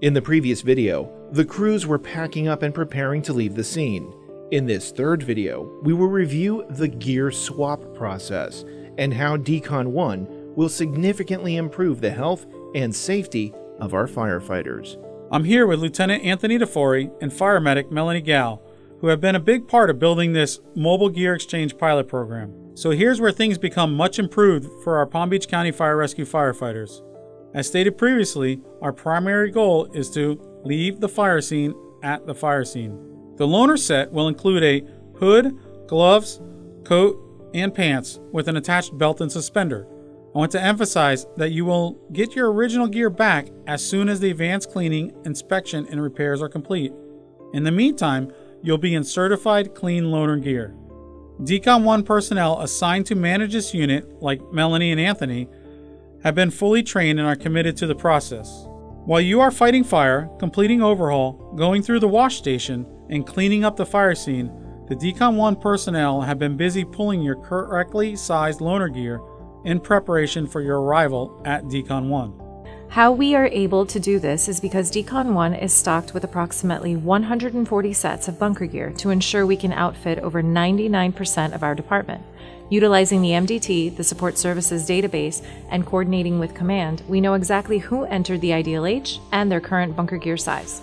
In the previous video, the crews were packing up and preparing to leave the scene. In this third video, we will review the gear swap process and how Decon 1 will significantly improve the health and safety of our firefighters. I'm here with Lieutenant Anthony DeFori and Fire Medic Melanie Gall, who have been a big part of building this mobile gear exchange pilot program. So here's where things become much improved for our Palm Beach County Fire Rescue firefighters. As stated previously, our primary goal is to leave the fire scene at the fire scene. The loaner set will include a hood, gloves, coat, and pants with an attached belt and suspender. I want to emphasize that you will get your original gear back as soon as the advanced cleaning, inspection, and repairs are complete. In the meantime, you'll be in certified clean loaner gear. Decon 1 personnel assigned to manage this unit, like Melanie and Anthony, have been fully trained and are committed to the process. While you are fighting fire, completing overhaul, going through the wash station, and cleaning up the fire scene, the Decon 1 personnel have been busy pulling your correctly sized loaner gear in preparation for your arrival at Decon 1. How we are able to do this is because Decon 1 is stocked with approximately 140 sets of bunker gear to ensure we can outfit over 99% of our department. Utilizing the MDT, the Support Services database, and coordinating with command, we know exactly who entered the ideal age and their current bunker gear size.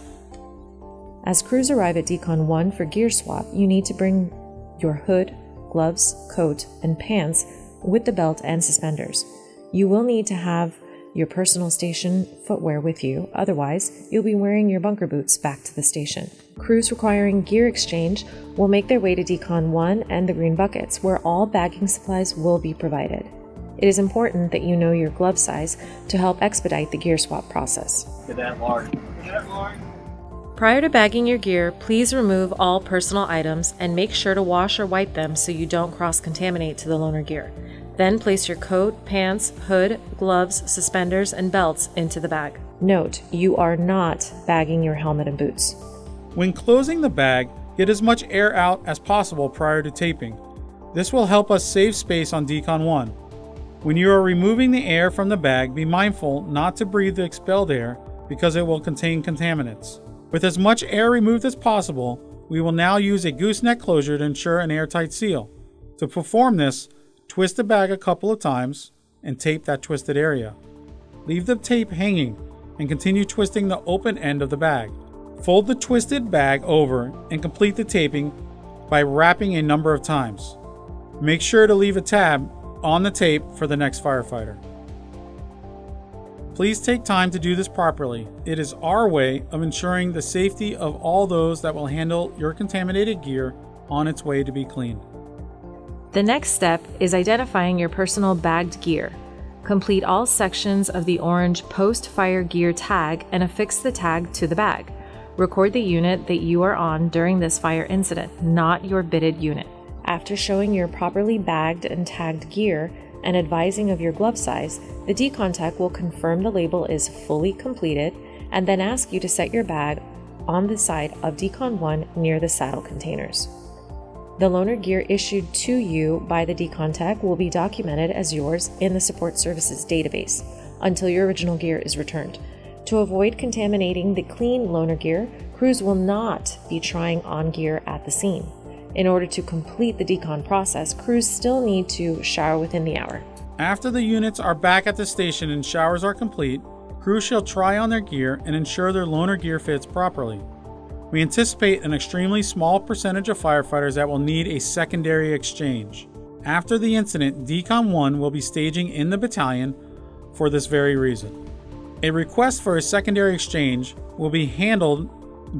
As crews arrive at Decon 1 for gear swap, you need to bring your hood, gloves, coat, and pants with the belt and suspenders. You will need to have your personal station footwear with you, otherwise you'll be wearing your bunker boots back to the station. Crews requiring gear exchange will make their way to Decon 1 and the green buckets, where all bagging supplies will be provided. It is important that you know your glove size to help expedite the gear swap process. Prior to bagging your gear, please remove all personal items and make sure to wash or wipe them so you don't cross-contaminate to the loaner gear. Then place your coat, pants, hood, gloves, suspenders, and belts into the bag. Note, you are not bagging your helmet and boots. When closing the bag, get as much air out as possible prior to taping. This will help us save space on Decon 1. When you are removing the air from the bag, be mindful not to breathe the expelled air because it will contain contaminants. With as much air removed as possible, we will now use a gooseneck closure to ensure an airtight seal. To perform this, twist the bag a couple of times and tape that twisted area. Leave the tape hanging and continue twisting the open end of the bag. Fold the twisted bag over and complete the taping by wrapping a number of times. Make sure to leave a tab on the tape for the next firefighter. Please take time to do this properly. It is our way of ensuring the safety of all those that will handle your contaminated gear on its way to be cleaned. The next step is identifying your personal bagged gear. Complete all sections of the orange post-fire gear tag and affix the tag to the bag. Record the unit that you are on during this fire incident, not your bitted unit. After showing your properly bagged and tagged gear and advising of your glove size, the decon tech will confirm the label is fully completed and then ask you to set your bag on the side of Decon 1 near the saddle containers. The loaner gear issued to you by the decon tech will be documented as yours in the Support Services database until your original gear is returned. To avoid contaminating the clean loaner gear, crews will not be trying on gear at the scene. In order to complete the decon process, crews still need to shower within the hour. After the units are back at the station and showers are complete, crews shall try on their gear and ensure their loaner gear fits properly. We anticipate an extremely small percentage of firefighters that will need a secondary exchange. After the incident, Decon 1 will be staging in the battalion for this very reason. A request for a secondary exchange will be handled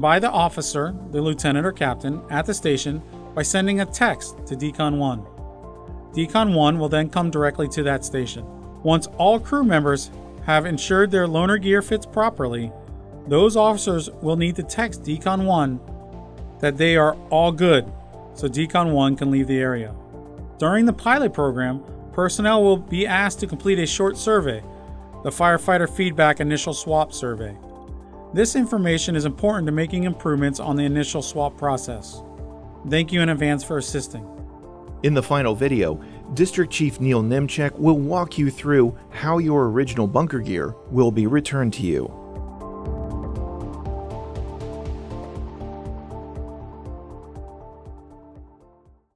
by the officer, the lieutenant or captain, at the station by sending a text to Decon 1. Decon 1 will then come directly to that station. Once all crew members have ensured their loaner gear fits properly, those officers will need to text Decon 1 that they are all good, so Decon 1 can leave the area. During the pilot program, personnel will be asked to complete a short survey, the Firefighter Feedback Initial Swap Survey. This information is important to making improvements on the initial swap process. Thank you in advance for assisting. In the final video, District Chief Neil Nemchek will walk you through how your original bunker gear will be returned to you.